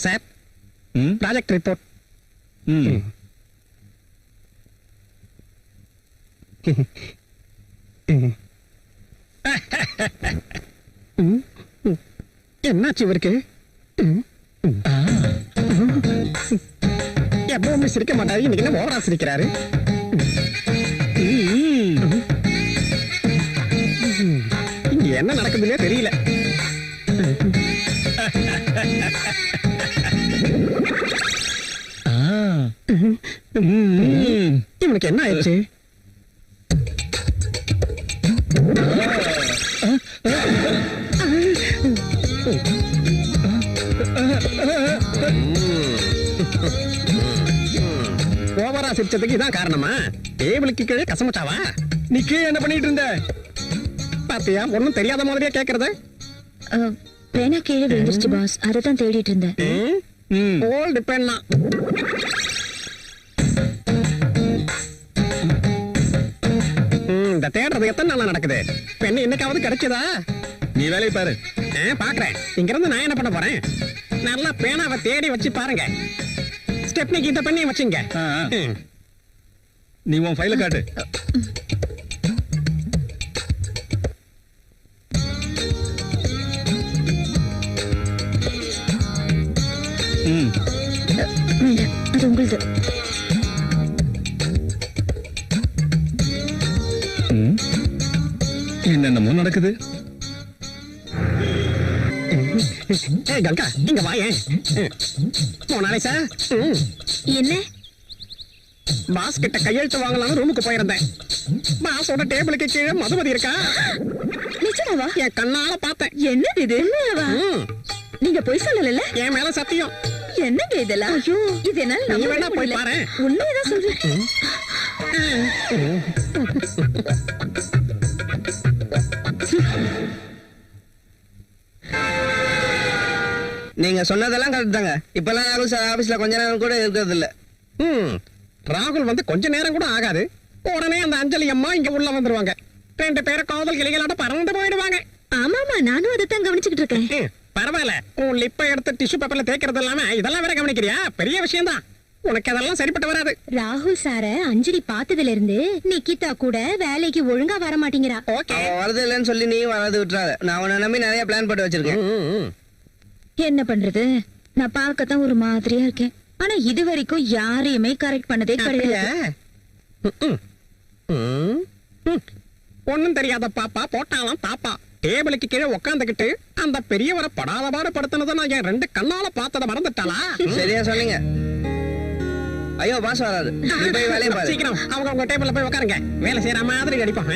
Sir project report. என்னாச்சு இவருக்கு? எப்பவுமே சிரிக்க மாட்டாரு, இன்னைக்கு என்ன ஓவரா சிரிக்கிறாரு? இங்க என்ன நடக்குதுன்னே தெரியல. இவனுக்கு என்ன ஆயிடுச்சு? ஓவரா சிரிச்சதுக்கு இதான் காரணமா? டேபிளுக்கு கீழே கசமுச்சாவா? நீ கீழே என்ன பண்ணிட்டு இருந்த? பாத்தியா, ஒண்ணும் தெரியாத மாதிரியா கேக்குறது? பேனா கீழே விழுந்துருச்சு பாஸ், அதான் தேடிட்டு இருந்தேன். ஓல்டு பெண்ணா? இந்த தேடுறது எத்தனை நாளா நடக்குது? பெண்ணு என்னைக்காவது கிடைச்சதா? நீ வேலையை பாரு. பாக்குறேன். இங்க இருந்து நான் என்ன பண்ண போறேன்? நல்லா பேனாவை தேடி வச்சு பாருங்க. ஸ்டெப்னிக்கு இந்த பெண்ணையும் வச்சுங்க. நீ உன் ஃபைல காட்டு. அது உங்களுது. என்னென்னமோ நடக்குது. கங்கா, இங்க வாயேன். போனாலே சார் என்ன? பாஸ் கிட்ட கையெழுத்து வாங்கலாம்னு ரூமுக்கு போயிருந்தேன். பாஸோட டேபிளுக்கு கீழே மதுமதி இருக்கா. நிஜமாவா? என் கண்ணால பார்த்தேன். என்னது இது? நீங்க போய் சொல்லல? என் மேல சத்தியம். என்னங்க இதெல்லாம்? ஐயோ, இது என்னால நீ வேணா போய் பாரு. உண்மையதான் சொல்றேன். நீங்க சொன்னதெல்லாம் கரெக்ட் தாங்க. இப்பெல்லாம் ராகுல் சார் ஆபீஸ்ல கொஞ்ச நேரம் கூட இருக்கிறது இல்ல. ராகுல் வந்து கொஞ்ச நேரம் கூட ஆகாது, உடனே அந்த அஞ்சலி அம்மா இங்க உள்ள வந்துருவாங்க. 2 பேரும் காதல் கிளிகளாட்ட பறந்து போயிடுவாங்க. ஆமாமா, நானும் அதைத்தான் கவனிச்சுக்கிட்டு இருக்கேன். பரவாயில்ல, உன் லிப்பை எடுத்து டிஷ்யூ பேப்பர்ல தேய்க்கிறது இல்லாம இதெல்லாம் வேற கவனிக்கிறியா? பெரிய விஷயம் தான். உனக்கு அதெல்லாம் சரிப்பட்டு வராது. ராகுல் சார அஞ்சலி பார்த்ததுல இருந்து நிக்கிதா கூட வேலைக்கு ஒழுங்கா வர மாட்டேங்கிறா. வரது இல்லைன்னு சொல்லி நீ வராது விட்டுறாத. நான் உன்னை நம்பி நிறைய பிளான் போட்டு வச்சிருக்கேன். என்ன பண்றது? நான் பார்க்கத்தான் ஒரு மாதிரியா இருக்கேன். ஆனா இது வரைக்கும் யாரையுமே கரெக்ட் பண்ணதே கிடையாது. ஒண்ணும் தெரியாத பாப்பா போட்டாலாம் தாப்பா. டேபிளுக்கு கீழே உட்காந்துக்கிட்டு அந்த பெரியவரை படாத பாடு படுத்தினதை நான் என் 2 கண்ணால பார்த்ததை மறந்துட்டாளா? சரியா சொன்னீங்க. ஐயோ பாஸ் வராது. நீ போய் வேலையை பாரு. சீக்கிரம் அவங்க உங்க டேபிள்ல போய் உட்காருங்க. வேலை செய்யற மாதிரி நடிப்பாங்க.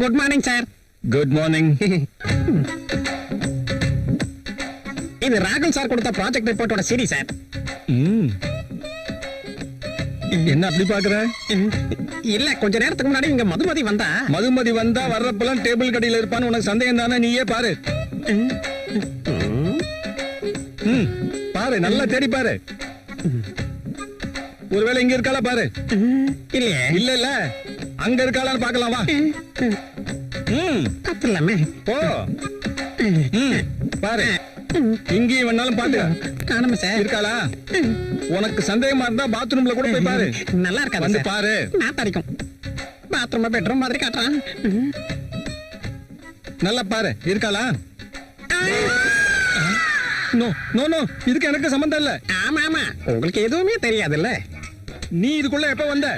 Good morning sir. Good morning. இது ராகுல் சார் கொடுத்த ப்ராஜெக்ட் ரிப்போர்ட்டோட சீரி சார். என்ன அப்படி பாக்குற? இல்ல, கொஞ்ச நேரத்துக்கு முன்னாடி இங்க மதுமதி வந்தா வர்றப்பெல்லாம் டேபிள் கடையில இருப்பான்னு உனக்கு சந்தேகம் தானே? நீயே பாரு. பாரு, நல்லா தேடி பாரு. ஒருவேளை இங்க இருக்காளா பாரு. இல்லையே. இல்ல அங்க இருக்காளான்னு பாக்கலாம். வா. தப்பில்லாமே போ. பாரு, இங்கேயும் வேணாலும் பாத்து காணுமே சார். இருக்காளா? உனக்கு சந்தேகமா இருந்தா பாத்ரூம்ல கூட போய் பாரு. நல்லா இருக்கா? வந்து பாரு. நான் அடிக்கும். பாத்ரூம் பெட்ரூம் மாதிரி காட்டுறான். நல்லா பாரு, இருக்காளா? நோ நோ நோ இதுக்கு எனக்கு சம்பந்தம் இல்ல. ஆமா ஆமா, உங்களுக்கு எதுவுமே தெரியாதுல்ல. நீ இதுக்குள்ள எப்ப வந்த?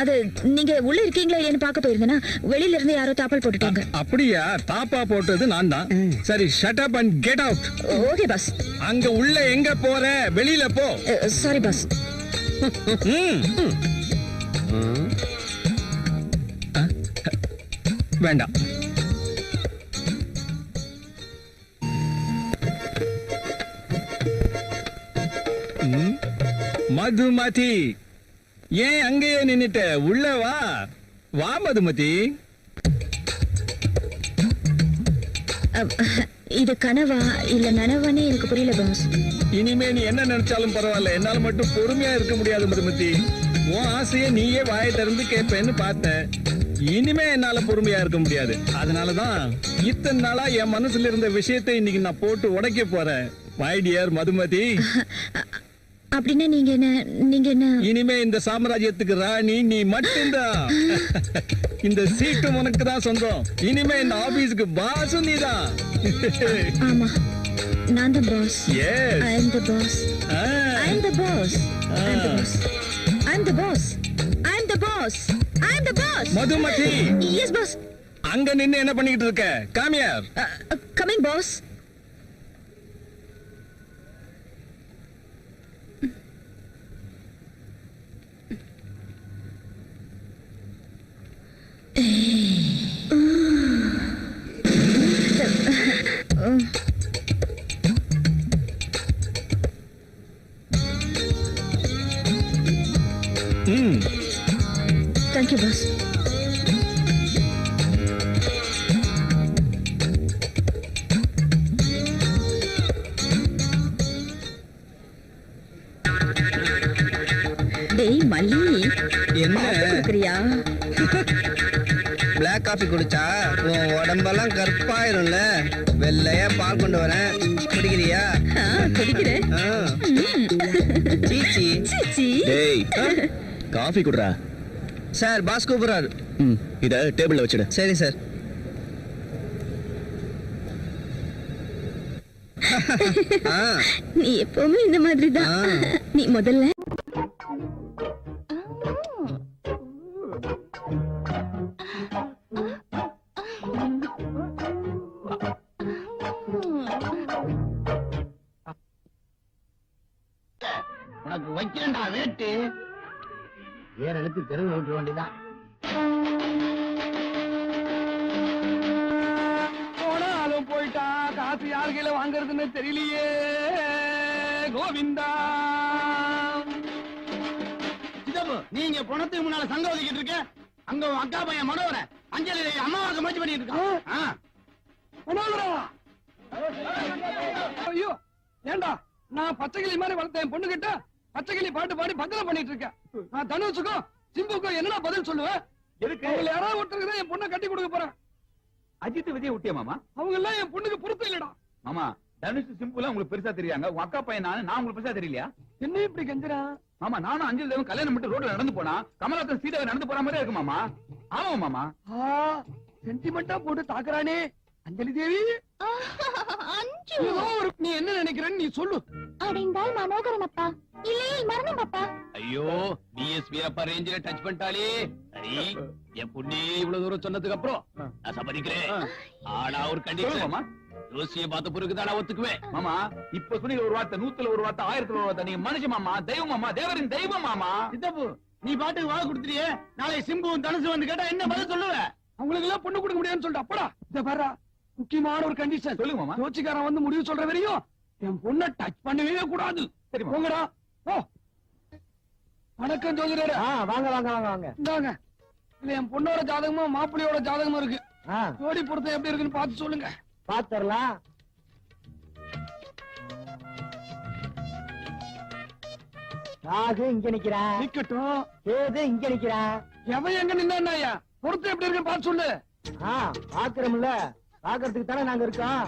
அது நீங்க உள்ள இருக்கீங்களா இல்லையான்னு பார்க்க போயிருந்தேனா வெளியில இருந்து யாரோ தாப்பால் போட்டுட்டாங்க. அப்படியா? தாப்பா போட்டது நான் தான். சரி, shut up and get out. Okay boss. அங்க உள்ள எங்க போற? வெளியில போ. Sorry boss. வேண்டாம். மதுமதி, ஏன் அங்கேயே நின்னுட்ட? உள்ள வா. வா மதுமதி. இது கனவா இல்ல நனவானே எனக்கு புரியல பாஸ். இனிமே நீ என்ன நினைச்சாலும் பரவாயில்ல, என்னால மட்டும் பொறுமையா இருக்க முடியாது மதுமதி. உன் ஆசைய நீயே வாயை திறந்து கேட்பேன்னு பார்த்தேன். இனிமே என்னால பொறுமையா இருக்க முடியாது. அதனாலதான் இத்தனை நாளா என் மனசுல இருந்த விஷயத்தை இன்னைக்கு நான் போட்டு உடைக்க போறேன். My dear Madhumathi. அப்படின்னா நீங்க என்ன இனிமே இந்த சாம்ராஜ்யத்துக்கு ராணி நீ மட்டும்தான். இந்த சீட்டு உனக்கு தான் சொந்தம். இனிமே இந்த ஆபீஸ்க்கு பாஸும் நீதான். ஆமா, நான் தான் pass. Yes. I am the boss. I am the boss. I am the boss. I am the boss. I am the boss. I am the boss. Madhumathi. Yes boss. அங்க நின்னு என்ன பண்ணிக்கிட்டு இருக்க? Come here. Coming boss. Thank you boss. டேய் மல்லி, என்ன குடிக்கிறியா? Black coffee குடிச்சா உன் உடம்பெல்லாம் கருப்பாயிரும்ல. வெள்ளையா பால் கொண்டு வரேன், குடிக்கிறியா? குடிக்கிறேன். சீச்சி. சீச்சி. டேய், காஃபி குடுறா. சார், பாஸ் கூப்பிடுறாரு. இத டேபிள்ல வச்சிடு. சரி சார். நீ எப்பவுமே இந்த மாதிரி தான். நீ முதல்ல உனக்கு வைக்கிறேன்டா வேட்டு. வேற எடுத்து தெருவில் விட்டுற வேண்டியதான். போனாலும் போயிட்டா, காசு யார் கையில வாங்குறதுன்னு தெரியலையே. கோவிந்தா. சிதம்பு, நீங்க பணத்துக்கு முன்னால சங்கம் ஒதுக்கிட்டு இருக்க. அங்க உன் அக்கா பையன் மனோகர அஞ்சலி அம்மாவுக்கு முயற்சி பண்ணிட்டு இருக்கான். ஐயோ, ஏண்டா நான் பச்சைக்கிளி மாதிரி வளர்த்தேன் பொண்ணு கிட்ட பச்சைக்கிளி பாட்டு பாடி பக்கத்துல பண்ணிட்டு இருக்கேன். நான் தனுஷுக்கும் சிம்புக்கும் என்னடா பதில் சொல்லுவேன்? எதுக்கு? அவங்கள யாராவது ஒருத்தருக்கு தான் என் பொண்ணை கட்டி கொடுக்க போறேன். அஜித் விஜய் விட்டியா மாமா? அவங்க எல்லாம் என் பொண்ணுக்கு பொறுத்து இல்லடா. மாமா, தனுஷ் சிம்பிளா உங்களுக்கு பெருசா தெரியாங்க. உங்க அக்கா பையன் நான் உங்களுக்கு பெருசா தெரியலையா? என்ன இப்படி கெஞ்சுறா? மாமா, நானும் அஞ்சல் தேவன் கல்யாணம் மட்டும் ரோட்ல நடந்து போனா கமலாத்தன் சீதாவை நடந்து போற மாதிரி இருக்கு மாமா. ஆமா மாமா. சென்டிமெண்டா போட்டு தாக்குறானே அஞ்சலி தேவி. அஞ்சு ஏதோ ஒரு- நீ என்ன நினைக்கிறேன்னு நீ சொல்லு. அடைந்தால் மனோகரன் அப்பா, இல்லையே மரணம் அப்பா. ஐயோ, டிஎஸ்பி அப்பா ரேஞ்சில டச் பண்ணிட்டாலே. சரி, என் பொண்ணே இவ்வளவு தூரம் சொன்னதுக்கு அப்புறம் நான் சம்மதிக்கிறேன். ஆனா ஒரு கண்டிஷன் மாமா. ரோசியை பார்த்த பிறகு தான் ஒத்துக்குவேன் மாமா. இப்ப சொன்னீங்க ஒரு வார்த்தை, 100ல ஒரு வார்த்தை, 1000ல ஒரு வார்த்தை. நீங்க மனுஷன் மாமா, தெய்வம் மாமா, தேவரின் தெய்வம் மாமா. சித்தப்பு, நீ பாட்டுக்கு வாழ கொடுத்துறியே. நாளை சிம்புவும் தனுசு வந்து கேட்டா என்ன பதில் சொல்லுவ? அவங்களுக்கு எல்லாம் பொண்ணு கொடுக்க முடியாதுன்னு சொல்லிட்டு அப்படா இந்த பாரா முக்கியமான ஒரு கண்டிஷன். சொல்லுங்க மாமா. யோசிக்காரன் வந்து முடிவு சொல்ற வரையும் என் பொண்ணை டச் பண்ணவே கூடாது. சரி மாமா. போங்கடா போ. வணக்கம் ஜோதிடரே. வாங்க வாங்க வாங்க வாங்க. இந்தாங்க, இல்ல என் பொண்ணோட ஜாதகமும் மாப்பிள்ளையோட ஜாதகமும் இருக்கு. ஜோடி பொருத்தம் எப்படி இருக்குன்னு பார்த்து சொல்லுங்க. பாத்துறலாம். ராகு இங்க நிக்கிறான், நிக்கட்டும். கேது இங்க நிக்கிறான். எவன் எங்க நின்னா பொருத்தம் எப்படி இருக்குன்னு பார்த்து சொல்லு. பாக்குறோம்ல, பாக்குறதுக்கு தானே நாங்க இருக்கோம்.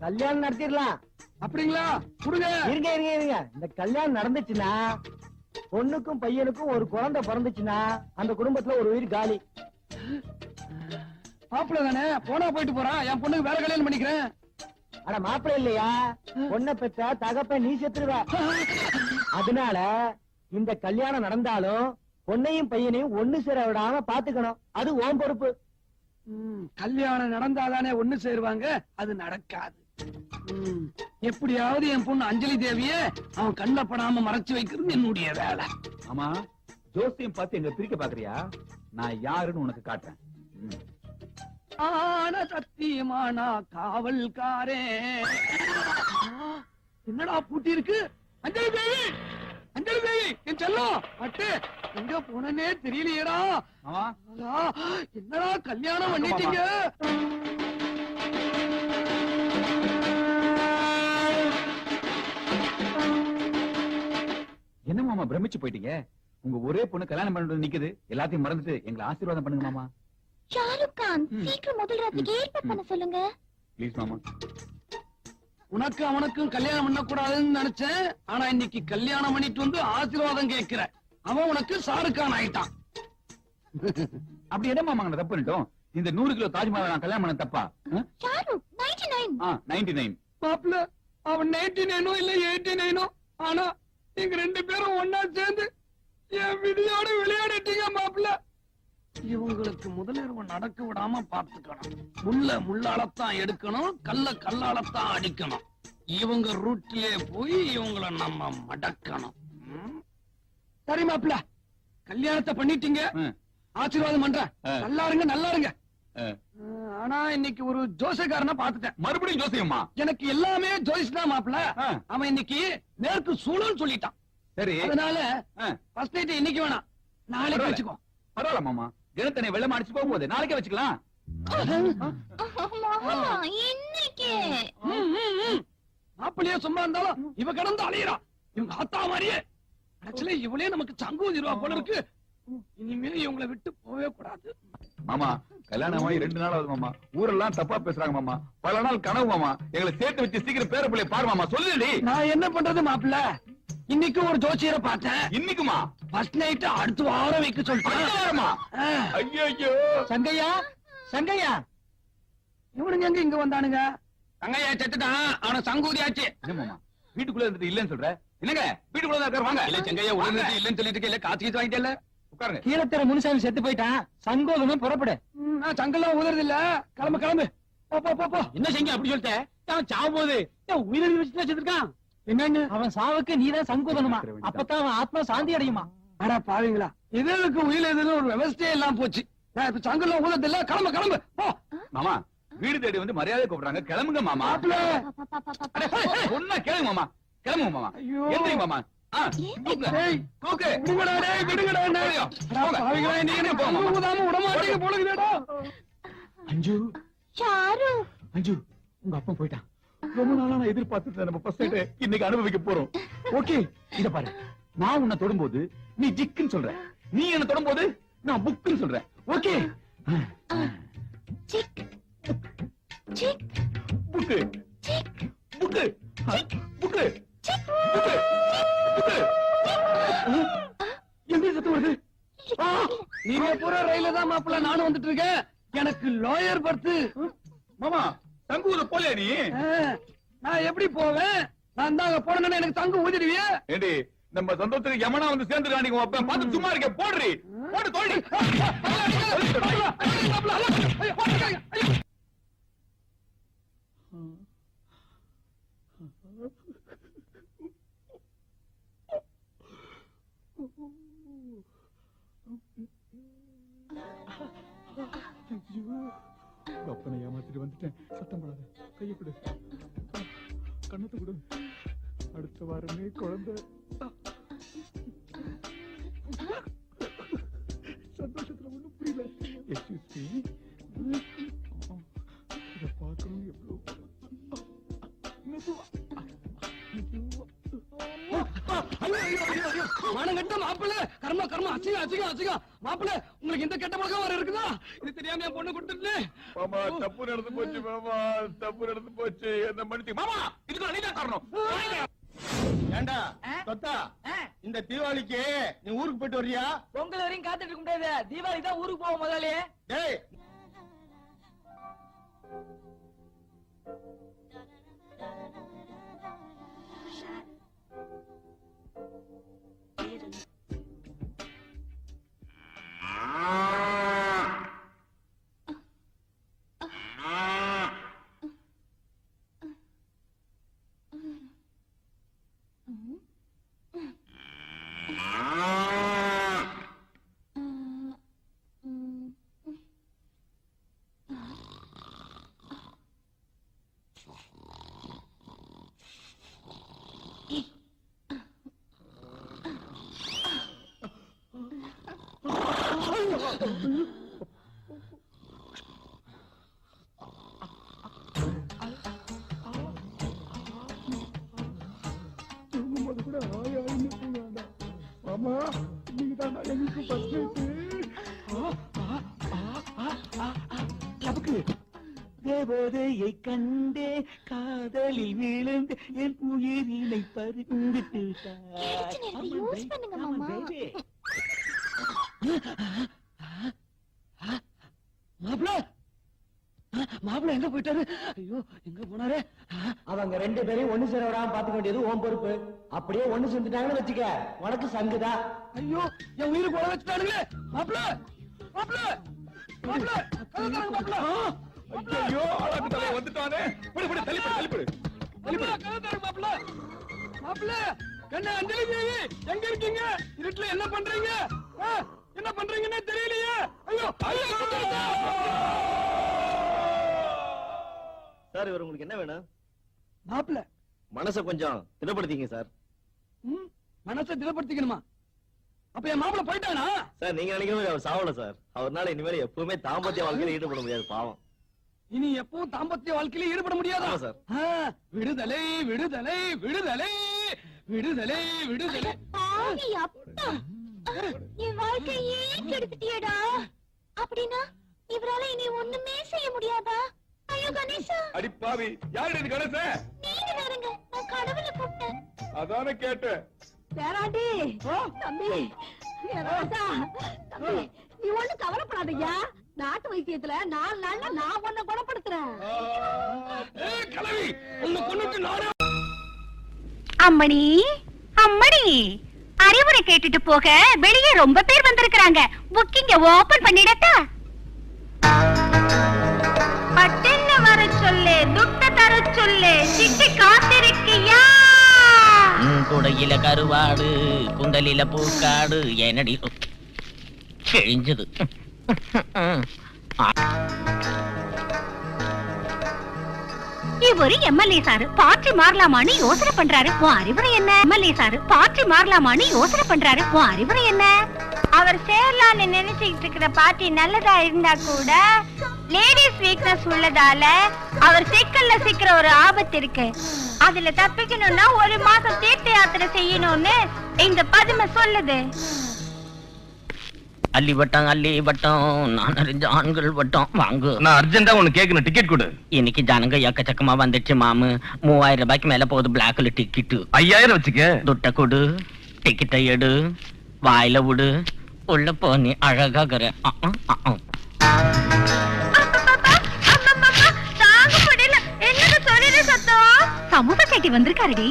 கல்யாணம் நடத்திடலாம். அப்படிங்களா? கொடுங்க. இருங்க இருங்க இருங்க. இந்த கல்யாணம் நடந்துச்சுன்னா, பொண்ணுக்கும் பையனுக்கும் ஒரு குழந்தை பிறந்துச்சுன்னா அந்த குடும்பத்துல ஒரு உயிர் காலி. மாப்பிள்ள தானே, போனா போயிட்டு போறான். என் பொண்ணுக்கு வேற கல்யாணம் பண்ணிக்கிறேன். அட மாப்பிள்ளை இல்லையா பொண்ணை பெற்ற தகப்ப நீ செத்துருவ. அதனால இந்த கல்யாணம் நடந்தாலும் பொண்ணையும் பையனையும் ஒண்ணு சேர விடாம பாத்துக்கணும். அது உன் பொறுப்பு. கல்யாணம் நடந்தாதானே ஒண்ணு சேருவாங்க, அது நடக்காது. எப்படியாவது என் பொண்ணு அஞ்சலி தேவிய அவன் கண்ணுல படாம மறைச்சு வைக்கிறது என்னுடைய வேலை. ஆமா, ஜோசியம் பார்த்து எங்க பிரிக்க பாக்குறியா? நான் யாருன்னு உனக்கு காட்டுறேன். ஆன சத்தியமானா காவல்காரே. என்னடா பூட்டி இருக்கு? அஞ்சலி தேவி, அஞ்சலி தேவி, என் செல்லம் அட்டு எங்க போனே தெரியலையேடா. ஆமா, என்னடா கல்யாணம் பண்ணிட்டீங்க? என்ன மாமா பிரமிச்சு போயிட்டீங்க? உங்க ஒரே பொண்ணு கல்யாணம் பண்ணிட்டு நிக்குது. எல்லாத்தையும் மறந்துட்டு எங்களை ஆசீர்வாதம் பண்ணுங்க மாமா. ஷாருக் கான் சீக்கிரம் முதல் ராத்திரிக்கு ஏற்பாடு பண்ண சொல்லுங்க. ப்ளீஸ் மாமா. உனக்கு அவனுக்கும் கல்யாணம் பண்ண கூடாதுன்னு நினைச்சேன். ஆனா இன்னைக்கு கல்யாணம் பண்ணிட்டு வந்து ஆசீர்வாதம் கேட்கிற. அவன் உனக்கு ஷாருக் கான் ஆயிட்டான். அப்படி என்ன மாமா தப்பு பண்ணிட்டோம்? இந்த 100 கிலோ தாஜ்மஹால் நான் கல்யாணம் பண்ண தப்பா? ஷாருக் 99. 99. மாப்ள அவன் 99 இல்ல 89. ஆனா நீங்க 2 பேரும் ஒன்னா சேர்ந்து என் விதியோட விளையாடிட்டீங்க மாப்ள. இவங்களுக்கு முதலிரவு நடக்க விடாம பாத்துக்கணும். முள்ள முள்ளாலத்தான் எடுக்கணும், கல்ல கல்லாலத்தான் அடிக்கணும். இவங்க ரூட்லயே போய் இவங்களை நம்ம மடக்கணும். சரி மாப்ள, கல்யாணத்தை பண்ணிட்டீங்க, ஆசீர்வாதம் பண்றேன். நல்லா இருங்க, நல்லா இருங்க. ஆனா இன்னைக்கு ஒரு ஜோசியக்காரனை பாத்துட்டேன். மறுபடியும் ஜோசியம்மா? எனக்கு எல்லாமே ஜோசியம் தான் மாப்ள. அவன் இன்னைக்கு மேற்கு சூழல் சொல்லிட்டான். சரி, அதனால ஃபர்ஸ்ட் நைட் இன்னைக்கு வேணாம், நாளைக்கு வச்சுக்கோ. பரவாயில்ல மாமா, தினத்தனை வெள்ளம் அடிச்சு போகும்போது நாளைக்கே வச்சுக்கலாம். இன்னைக்கு மாப்பிள்ளையே சும்மா இருந்தாலும் இவ கடந்து அலையிறா. இவங்க ஆத்தா மாதிரியே. ஆக்சுவலி இவளே நமக்கு சங்கூதிருவா போல இருக்கு. இனிமே இவங்களை விட்டு போவே கூடாது. மாமா, கல்யாணமாயி 2 நாள் ஆகுது மாமா. ஊரெல்லாம் தப்பா பேசுறாங்க மாமா. பல நாள் கனவு மாமா. எங்களை சேர்த்து வச்சு சீக்கிரம் பேர பிள்ளை பாரு மாமா. சொல்லுடி. நான் என்ன பண்றது மாப்பிள்ள? இன்னைக்கு ஒரு ஜோசியரை பார்த்தேன். இன்னைக்குமா? ஃபர்ஸ்ட் நைட் அடுத்த வாரம் வைக்க சொல்லிட்டேன். ஐயோ, சங்கையா, சங்கையா, இவனுங்க எங்க இங்க வந்தானுங்க? சங்கையா செத்துட்டான், அவன சங்கூதி ஆச்சு. என்ன மாமா வீட்டுக்குள்ள இருந்துட்டு இல்லன்னு சொல்ற? என்னங்க வீட்டுக்குள்ள தான் இருக்காரு, வாங்க. இல்ல சங்கையா உடனே இல்லன்னு சொல்லிட்டு இருக்கல, காசு கீச்சு வாங்கிட்டல. உட்காருங்க. கீழத்தர முனுசாமி செத்து போயிட்டான். சங்கோதமும் புறப்படு. நான் சங்கெல்லாம் உதறது இல்ல. கிளம்பு கிளம்பு, போ போ போ. என்ன செஞ்ச அப்படி சொல்லிட்ட? அவன் சாவும் போது உயிரிழந்து வச்சுட்டு செத்துருக்கான். என்னன்னு? அவன் சாவுக்கு நீதான் சங்கோதனுமா, அப்பதான் அவன் ஆத்மா சாந்தி அடையுமா. ஆனா பாவீங்களா, இதற்கு உயிர் எதுன்னு ஒரு விவசாயம் எல்லாம் போச்சு. நான் இப்ப சங்கெல்லாம் உதறது இல்ல. கிளம்பு கிளம்பு, போ. மாமா வீடு தேடி வந்து மரியாதை கூப்பிடுறாங்க, கிளம்புங்க மாமா. ஒன்னா கேளுங்க மாமா, கிளம்புங்க மாமா. எந்திரி மாமா. அஞ்சு, ஷாருக் அஞ்சு, உங்க அப்பா போயிட்டான். ரொம்ப நாளா நான் எதிர்பார்த்துட்டு நம்ம ஃபர்ஸ்ட் நைட் இன்னைக்கு அனுபவிக்க போறோம். ஓகே, இத பாரு. நான் உன்னை தொடும்போது நீ ஜிக்குன்னு சொல்ற, நீ என்ன தொடும்போது நான் புக்குன்னு சொல்றேன். ஓகே? சிக் சிக் புக்கு சிக் புக்கு புக்கு சிக் புக்கு புக்கு. எப்படி சத்து வருது? நீங்க பூரா ரயில தான் மாப்பிள்ள, நானும் வந்துட்டு இருக்கேன். எனக்கு லாயர் பர்த். மாமா தங்குவத போல நீ. நான் எப்படி போவேன்? நான் தான் போனேன்னா எனக்கு தங்கு ஊதிடுவிய. ஏண்டி நம்ம சந்தோஷத்துக்கு யமனா வந்து சேர்ந்துடா. நீங்க அப்ப பார்த்து சும்மா இருக்க, போடுறி போடு தோல்டி. அப்பனை ஏமாத்திட்டு வந்துட்டேன். சத்தம் போடாத, கையை கொடு, கண்ணத்தை கொடு. அடுத்த வாரமே குழந்தை. சந்தோஷத்துல ஒண்ணும் புரியல. இத பார்க்கணும் எவ்வளவு. மானங்கட்ட மாப்பிள்ள, கர்ம கர்ம, அசிங்க அசிங்க அசிங்க. மாப்பிள்ள உங்களுக்கு இந்த கெட்ட பழக்கம் வர இருக்குதா? இது தெரியாம என் பொண்ணு கொடுத்துட்டு. மாமா தப்பு நடந்து போச்சு, மாமா தப்பு நடந்து போச்சு. என்ன மன்னிச்சு மாமா, இதுக்கு நீதான் காரணம். ஏண்டா தொத்தா, இந்த தீபாவளிக்கு நீ ஊருக்கு போயிட்டு வர்றியா? பொங்கல் வரையும் காத்துட்டு இருக்க முடியாது. தீபாவளி தான் ஊருக்கு போவோம் முதலே. டேய் தேவதையை கண்டே காதலில் விழுந்து என் உயிரினை பறிந்து யூஸ் பண்ணுங்க மாமா. மாப்பிள்ள எங்க போயிட்டாரு? ஐயோ, எங்க போனாரு? அவங்க ரெண்டு பேரையும் ஒண்ணு சேர விடாம பாத்துக்க வேண்டியது உன் பொறுப்பு. அப்படியே ஒண்ணு சேர்ந்துட்டாங்கன்னு வச்சுக்க, உனக்கு சங்குதா. ஐயோ, என் உயிரை போட வச்சுட்டானுங்களே. மாப்பிள்ள மாப்பிள்ள மாப்பிள்ள மாப்பிள்ள. ஐயோ ஆளாக்கு தலை வந்துட்டானே. விடு தள்ளிப்படு மாப்பிள்ள மாப்பிள்ள கண்ணு அஞ்சலி தேவி எங்க இருக்கீங்க? இருட்டுல என்ன பண்றீங்க? என்ன பண்றீங்கன்னே தெரியலையே. ஐயோ சார், இவர் உங்களுக்கு என்ன வேணும்? மாப்பிள்ள மனசை கொஞ்சம் திடப்படுத்திங்க சார். மனசை திடப்படுத்திக்கணுமா? அப்ப என் மாப்பிள்ள போயிட்டானா? சார், நீங்க நினைக்கிற அவர் சாவல சார். அவர்னால இனிமேல் எப்பவுமே தாம்பத்திய வாழ்க்கையில ஈடுபட முடியாது, பாவம். இனி எப்பவும் தாம்பத்திய வாழ்க்கையில ஈடுபட முடியாதா? சார். விடுதலை விடுதலை விடுதலை விடுதலை விடுதலை. ஆவி அப்பா, என் வாழ்க்கையே கெடுத்துட்டியடா. அப்படின்னா இவரால இனி ஒண்ணுமே செய்ய முடியாதா? ஐயோ கணேசா, அடி பாவி, யாரு இது கணேசன்? நீங்க வேறங்க, நான் கடவுளை கூப்பிட்டேன். அதானே கேட்டேன். பேராண்டி தம்பி, ராசா தம்பி, நீ ஒண்ணு கவலைப்படாதய்யா. நாட்டு வைத்தியத்துல 4 நாள்ல நான் உன்னை குணப்படுத்துறேன். கிளவி உன்னை கொண்டுட்டு நானே. அம்மணி அம்மணி, அறிவுரை கேட்டுட்டு போக வெளியே ரொம்ப பேர் வந்திருக்கிறாங்க. புக்கிங்க ஓபன் பண்ணிடட்டா? பட்டுன்னு வர சொல்லு, துட்ட தர சொல்லு, சிட்டி காத்திருக்கியா? குடையில கருவாடு, குந்தலில பூக்காடு, என்னடி கிழிஞ்சது. இவரு எம்எல்ஏ சாரு பார்ட்டி மாறலாமான்னு யோசனை பண்றாரு. உன் அறிவுரை என்ன? எம்எல்ஏ சாரு பார்ட்டி மாறலாமான்னு யோசனை பண்றாரு. உன் அறிவுரை என்ன? அவர் சேரலான்னு நினைச்சுக்கிட்டு இருக்கிற பார்ட்டி நல்லதா இருந்தா கூட லேடிஸ் வீக்னஸ் உள்ளதால அவர் சிக்கல்ல சிக்கிற ஒரு ஆபத்து இருக்கு. அதுல தப்பிக்கணும்னா 1 மாசம் தீர்த்த யாத்திரை செய்யணும்னு இந்த பதுமை சொல்லுது. அள்ளி வட்டம் நான் அறிஞ்ச ஆண்கள் வட்டம். வாங்கு, நான் அர்ஜென்டா ஒன்னு கேட்கணும், டிக்கெட் கொடு. இன்னைக்கு ஜனங்க எக்கச்சக்கமா வந்துச்சு மாமு. 3000 ரூபாய்க்கு மேல போகுது பிளாக்ல டிக்கெட். 5000 வச்சுக்க. துட்ட கொடு, டிக்கெட்டை எடு, வாயில விடு, உள்ள போ, நீ அழகாகிற. சமூக சேட்டி வந்திருக்காருடி.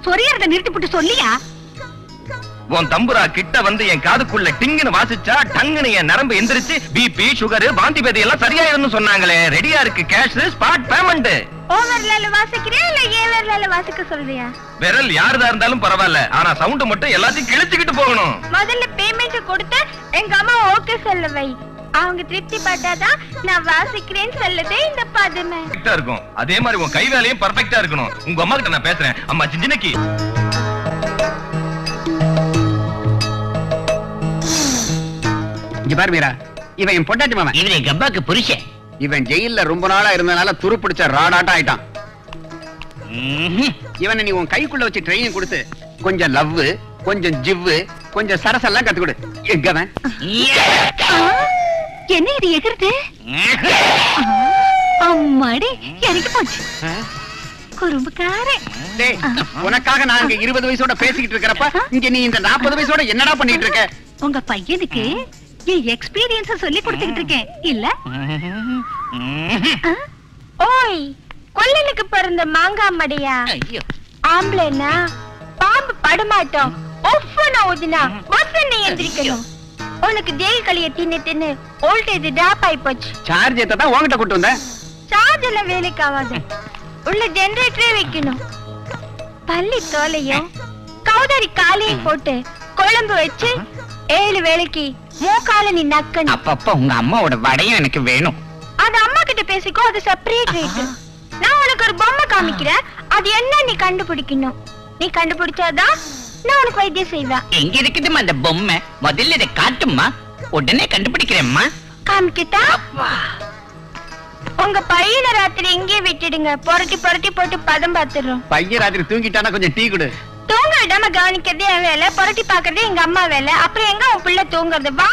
சொரியறத நிறுத்தி போட்டு சொல்லியா? உன் தம்புரா கிட்ட வந்து என் காதுக்குள்ள டிங்குன்னு வாசிச்சா டங்குன்னு என் நரம்பு எந்திரிச்சு பிபி சுகர் வாந்தி பேதி எல்லாம் சரியாயிருன்னு சொன்னாங்களே. ரெடியா இருக்கு கேஷ், ஸ்பாட் பேமெண்ட். ஓவர்லால வாசிக்கிறியா இல்ல ஏவர்லால வாசிக்க சொல்றியா? விரல் யாருதா இருந்தாலும் பரவாயில்ல, ஆனா சவுண்ட் மட்டும் எல்லாத்தையும் கிழிச்சுக்கிட்டு போகணும். முதல்ல பேமெண்ட் கொடுத்து எங்க அம்மா ஓகே சொல்ல வை. அவங்க திருப்தி பட்டாதான் நான் வாசிக்கிறேன்னு சொல்லுதே இந்த பதுமை. கரெக்டா இருக்கும். அதே மாதிரி உன் கை வேலையும் பர்ஃபெக்ட்டா இருக்கணும். உங்க அம்மா கிட்ட நான் பேசுறேன். அம்மா சின்னிக்கு இங்க பாரு மீரா, இவன் என் பொண்டாட்டி மாமன். இவனை கப்பாக்கு புருஷன். இவன் ஜெயில்ல ரொம்ப நாளா இருந்தனால துரு பிடிச்ச ராடாட்டம் ஆயிட்டான். இவனை நீ உன் கைக்குள்ள வச்சு ட்ரைனிங் கொடுத்து கொஞ்சம் லவ், கொஞ்சம் ஜிவ்வு, கொஞ்சம் சரசெல்லாம் கத்து கொடு. எங்கவன் என்ன இது எகிருது? அம்மாடி எனக்கு போச்சு. குறும்புக்காரன். உனக்காக நான் இங்க 20 வயசோட பேசிக்கிட்டு இருக்கிறப்ப இங்க நீ இந்த 40 வயசோட என்னடா பண்ணிட்டு இருக்க? உங்க பையனுக்கு என் எக்ஸ்பீரியன்ஸ சொல்லி கொடுத்துக்கிட்டு இருக்கேன் இல்ல? ஓய், கொல்லனுக்கு பிறந்த மாங்காய் மடையா? ஆம்பளைனா பாம்பு படமாட்டோம். ஒஃப்னா ஓதினா பஸ்ஸன்னு எந்திரிக்கணும். உனக்கு ஜெயில் களிய தின்னு தின்னு வோல்டேஜ் டிராப் ஆயி போச்சு. சார்ஜ் ஏத்த தான் உன்கிட்ட கூட்டு வந்தேன். சார்ஜ் எல்லாம் வேலைக்கு ஆகாது. உள்ள ஜெனரேட்டரே வைக்கணும். பள்ளி தோலையும் கௌதாரி காலையும் போட்டு குழம்பு வச்சு 7 வேளைக்கு மூக்கால நீ நக்கணும். அப்பப்ப உங்க அம்மாவோட வடையும் எனக்கு வேணும். அது அம்மா கிட்ட பேசிக்கோ, அது செப்பரேட் ரேட். நான் உனக்கு ஒரு பொம்மை காமிக்கிறேன், அது என்ன நீ கண்டுபிடிக்கணும். நீ கண்டுபிடிச்சாதான் நான் உனக்கு வைத்தியம் செய்வேன். எங்க இருக்குதுமா அந்த பொம்மை? முதல்ல இதை காட்டுமா, உடனே கண்டுபிடிக்கிறேம்மா. காமிக்கிட்டா? உங்க பையனை ராத்திரி எங்கே விட்டுடுங்க, புரட்டி புரட்டி போட்டு பதம் பார்த்துடுறோம். பையன் ராத்திரி தூங்கிட்டானா கொஞ்சம் டீ கொடு. தூங்க விடாம கவனிக்கிறதே என் வேலை, புரட்டி பாக்குறதே எங்க அம்மா வேலை. அப்புறம் எங்க உன் பிள்ளை தூங்குறது? வா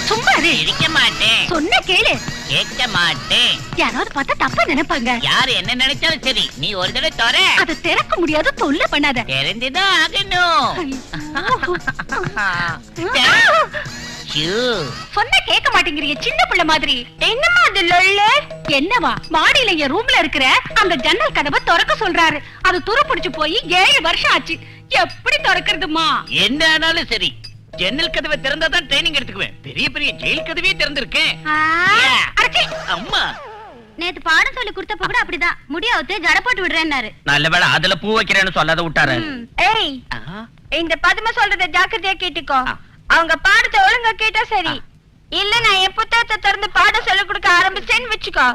சும்மா இருக்க மாட்டேன். சொன்ன கேளு. கேட்க மாட்டேன். யாராவது பார்த்தா தப்பா நினைப்பாங்க. யாரு என்ன நினைச்சாலும் சரி, நீ ஒரு தடவை தர. அதை திறக்க முடியாது, தொல்லை பண்ணாத. தெரிஞ்சுதான் ஆகணும். சொன்ன கேட்க மாட்டேங்கிறீங்க, சின்ன பிள்ளை மாதிரி. என்னமா அது லொல்லு? என்னவா? மாடியில என் ரூம்ல இருக்கிற அந்த ஜன்னல் கதவை திறக்க சொல்றாரு. அது துரு பிடிச்சு போய் 7 வருஷம் ஆச்சு. எப்படி திறக்கிறதுமா? என்ன ஆனாலும் சரி, ஜன்னல் கதவை திறந்தாதான் ட்ரைனிங் எடுத்துக்குவேன். பெரிய பெரிய ஜெயில் கதவே திறந்திருக்கேன். அம்மா நேத்து பாடம் சொல்லி கொடுத்தப்ப கூட அப்படிதான் முடியாவது ஜட போட்டு விடுறேன்னாரு. நல்ல வேளை அதுல பூ வைக்கிறேன்னு சொல்லாத விட்டாரு. ஏய், இந்த பதுமை சொல்றத ஜாக்கிரதையா கேட்டுக்கோ. அவங்க பாடத்தை ஒழுங்கா கேட்டா சரி, இல்ல நான் என் புத்தகத்தை திறந்து பாடம் சொல்லி கொடுக்க ஆரம்பிச்சேன்னு வச்சுக்கோ,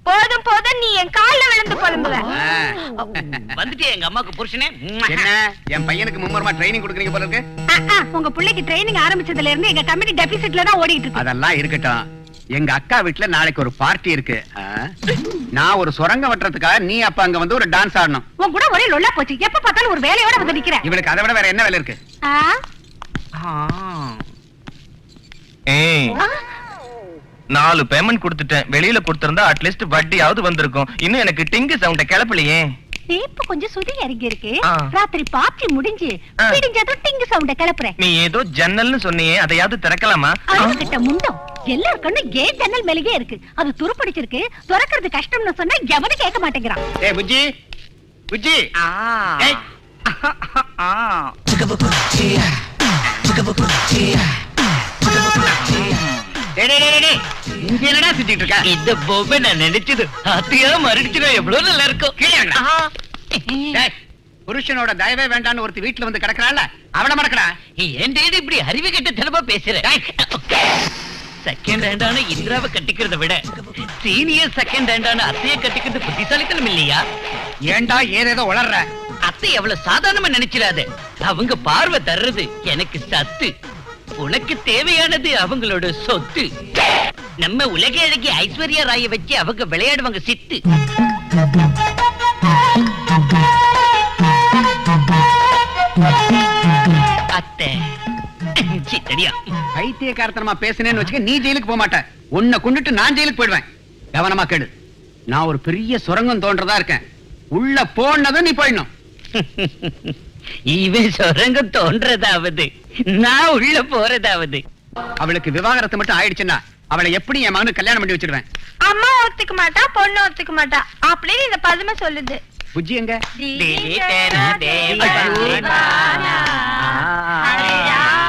போதும் போதும் நீ என் கால்ல விழுந்து புலம்புவ. வந்துட்டு எங்க அம்மாக்கு புருஷனே. என்ன என் பையனுக்கு மும்மரமா ட்ரைனிங் கொடுக்குறீங்க போல இருக்கு. உங்க பிள்ளைக்கு ட்ரைனிங் ஆரம்பிச்சதுல இருந்து எங்க கம்பெனி டெபிசிட்ல தான் ஓடிட்டு இருக்கு. அதெல்லாம் இருக்கட்டும், எங்க அக்கா வீட்டுல நாளைக்கு ஒரு பார்ட்டி இருக்கு. நான் ஒரு சுரங்க வெட்டுறதுக்காக நீ அப்ப அங்க வந்து ஒரு டான்ஸ் ஆடணும். உன் கூட ஒரே லொல்லா போச்சு. எப்ப பார்த்தாலும் ஒரு வேலையோட வந்து நிக்கிற. இவளுக்கு அதை விட வேற என்ன வேலை இருக்கு? ஏய், 4 பேமெண்ட் கொடுத்துட்டேன். வெளியில கொடுத்திருந்தா அட்லீஸ்ட் வட்டியாவது வந்திருக்கும். இன்னும் எனக்கு டிங்கு சவுண்ட கிளப்பலையே. இப்ப கொஞ்சம் சுதி இறங்கி இருக்கு. ராத்திரி பார்ட்டி முடிஞ்சு விடிஞ்சதும் டிங்கு சவுண்ட கிளப்புறேன். நீ ஏதோ ஜன்னல்னு சொன்னியே, அதையாவது திறக்கலாமா? கிட்ட முண்டம் எல்லாரும் கண்ணு கேட் ஜன்னல் மேலேயே இருக்கு. அது துருப்பிடிச்சிருக்கு. திறக்கிறது கஷ்டம்னு சொன்னா எவனும் கேட்க மாட்டேங்கிறான். ஏய் புஜ்ஜி, புஜ்ஜி. ஏய் இந்த பொம்மை நான் நினைச்சது அத்தியா மறுடிச்சுனா எவ்வளவு நல்லா இருக்கும். புருஷனோட தயவே வேண்டான்னு ஒருத்தி வீட்டுல வந்து கிடக்குறாள், அவளை மறக்கடா. ஏன் இப்படி அறிவு கெட்ட தனமா பேசுற? செகண்ட் ஹேண்டான இந்திராவை கட்டிக்கிறத விட சீனியர் செகண்ட் ஹேண்டான அத்தையை கட்டிக்கிறது புத்திசாலித்தனம் இல்லையா? ஏண்டா ஏதேதோ உளர்ற? அத்தை எவ்வளவு சாதாரணமா நினைச்சிடாத. அவங்க பார்வை தர்றது எனக்கு சத்து, உனக்கு தேவையானது அவங்களோட சொத்து. நம்ம உலக அழகி ஐஸ்வர்யா ராய வச்சு அவங்க விளையாடுவாங்க சித்து. அத்தை சித்தடியா பைத்தியக்காரத்தனமா பேசினேன்னு வச்சுக்க, நீ ஜெயிலுக்கு போக மாட்ட. உன்னை கொண்டுட்டு நான் ஜெயிலுக்கு போயிடுவேன். கவனமா கேடு. நான் ஒரு பெரிய சுரங்கம் தோன்றதா இருக்கேன். உள்ள போனதும் நீ போயிடணும். இவன் சுரங்கம் தோன்றதாவது, நான் உள்ள போறதாவது. அவளுக்கு விவாகரத்து மட்டும் ஆயிடுச்சுன்னா அவளை எப்படி என் மகனுக்கு கல்யாணம் பண்ணி வச்சிருவேன். அம்மா ஒத்துக்க மாட்டா, பொண்ணு ஒத்துக்க மாட்டா அப்படின்னு இந்த பதுமை சொல்லுது. புஜ்ஜி எங்க?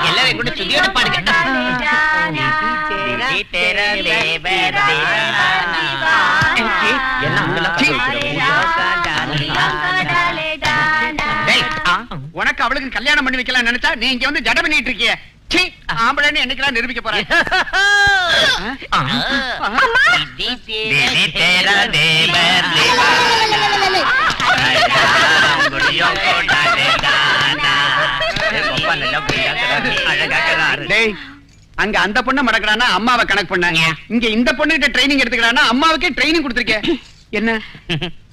எல்லாரும் கூட சுதியோட பாடுங்க. உனக்கு அவளுக்கு கல்யாணம் பண்ணி வைக்கலாம் நினைச்சா நீ இங்க வந்து ஜட பண்ணிட்டு இருக்கிய. ஆம்பளைன்னு என்னைக்கெல்லாம் நிரூபிக்க போறேன். அங்க அந்த பொண்ணை மடக்கிறானா அம்மாவை கணக்கு பண்ணாங்க. இங்க இந்த பொண்ணுகிட்ட ட்ரைனிங் எடுத்துக்கிறானா அம்மாவுக்கே ட்ரைனிங் கொடுத்திருக்கேன். என்ன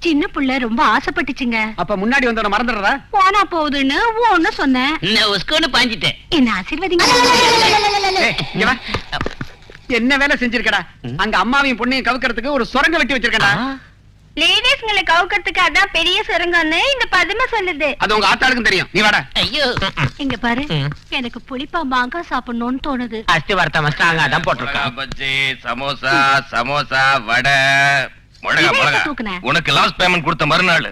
சின்ன புள்ள ரொம்ப ஆசைப்பட்டுச்சுங்க. அப்ப முன்னாடி வந்தவன மறந்துடுறா? போனா போகுதுன்னு ஒண்ணு சொன்னேன். பாஞ்சிட்டேன். என்ன ஆசீர்வதிங்க. என்ன வேலை செஞ்சிருக்கடா? அங்க அம்மாவையும் பொண்ணையும் கவுக்கிறதுக்கு ஒரு சுரங்க வெட்டி வச்சிருக்கடா. லேடிஸ்ங்களை கவுக்கிறதுக்கு அதான் பெரிய சுரங்கம்னு இந்த பதுமை சொல்லுது. அது உங்க ஆத்தாளுக்கும் தெரியும். நீ வாடா. ஐயோ இங்க பாரு, எனக்கு புளிப்பா மாங்காய் சாப்பிடணும்னு தோணுது. அஸ்தி வர்த்த மஸ்தாங்க அதான் போட்டிருக்கேன். பஜ்ஜி, சமோசா, சமோசா, வடை, மிளகா, மிளகா. உனக்கு லாஸ்ட் பேமெண்ட் கொடுத்த மறுநாள்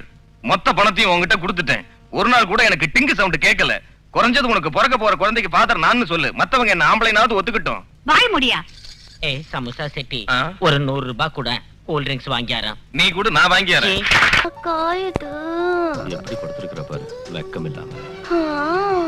மொத்த பணத்தையும் உங்ககிட்ட கொடுத்துட்டேன். ஒரு நாள் கூட எனக்கு டிங்கு சவுண்ட் கேட்கல. குறைஞ்சது உனக்கு பிறக்க போற குழந்தைக்கு ஃபாதர் நான் சொல்லு. மத்தவங்க என்ன ஆம்பளைனாவது ஒத்துக்கிட்டோம். வாய் முடியா? ஏய் சமோசா செட்டி, ஒரு 100 ரூபாய் கூட கூல் ட்ரிங்க்ஸ் வாங்கியாரன். நீ கூட நான் வாங்கியாரன். காயுது. எப்படி படுத்திருக்கிற பாரு, வெக்கம் இல்லாம.